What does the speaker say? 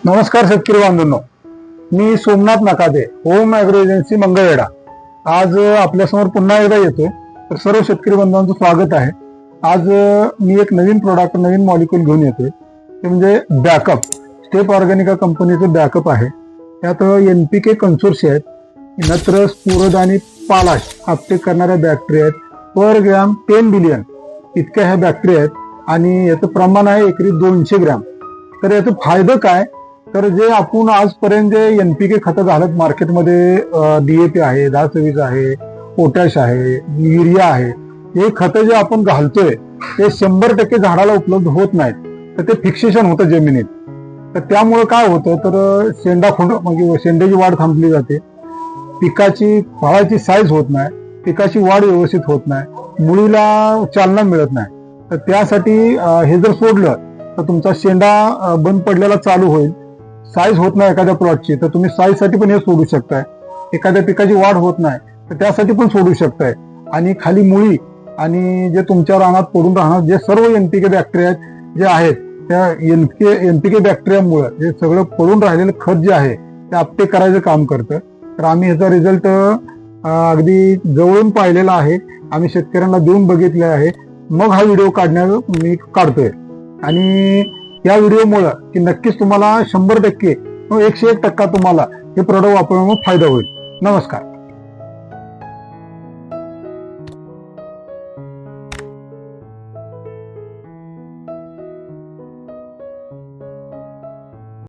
नमस्कार शेतकरी बांधवांनो, मी Somnath Nakade, home agro agency Mangalvedha. आज आपल्यासमोर पुन्हा एकदा येतोय. तर सर्व शेतकरी बांधवांचं स्वागत आहे. आज मी एक नवीन प्रोडक्ट, नवीन मॉलिक्यूल घेऊन येतोय. ते म्हणजे बॅकअप. स्टेप ऑर्गॅनिका कंपनीचं बॅकअप आहे. त्यात NPK कन्सोर्शिया आहेत, नत्र, स्फुरद आणि पालाश अपटेक करणाऱ्या बॅक्टेरिया आहेत. पर ग्रॅम 10 बिलियन इतक्या ह्या बॅक्टेरिया आहेत आणि याचं प्रमाण आहे एकरी 200 ग्रॅम. तर याचं फायदं काय, तर जे आपण आजपर्यंत जे NPK खतं घालत मार्केटमध्ये, DAP आहे, 10-26 आहे, पोटॅश आहे, युरिया आहे, हे खतं जे आपण घालतोय ते 100% झाडाला उपलब्ध होत नाहीत. तर ते फिक्सेशन होतं जमिनीत. तर त्यामुळे काय होतं, तर शेंडाखोंड म्हणजे शेंड्याची वाढ थांबली जाते, पिकाची फळाची साईज होत नाही, पिकाची वाढ व्यवस्थित होत नाही, मुळीला चालना मिळत नाही. तर त्यासाठी हे जर सोडलं तर तुमचा शेंडा बंद पडलेला चालू होईल. साईज होत नाही एखाद्या प्लॉटची, तर तुम्ही साईजसाठी पण हे सोडू शकताय. एखाद्या पिकाची वाढ होत नाही तर त्यासाठी पण सोडू शकताय. आणि खाली मुळी आणि जे तुमच्या रानात पडून राहणार जे सर्व NPK बॅक्टेरिया जे आहेत, त्या NPK बॅक्टेरियामुळे जे सगळं पडून राहिलेलं खत जे आहे ते अपटेक करायचं काम करतं. तर आम्ही ह्याचा रिझल्ट अगदी जवळून पाहिलेला आहे. आम्ही शेतकऱ्यांना देऊन बघितले आहे. मग हा व्हिडिओ मी काढतोय. आणि या व्हिडिओमुळे की नक्कीच तुम्हाला 100% 101% तुम्हाला हे प्रोडक्ट वापरण्यामुळे फायदा होईल. नमस्कार.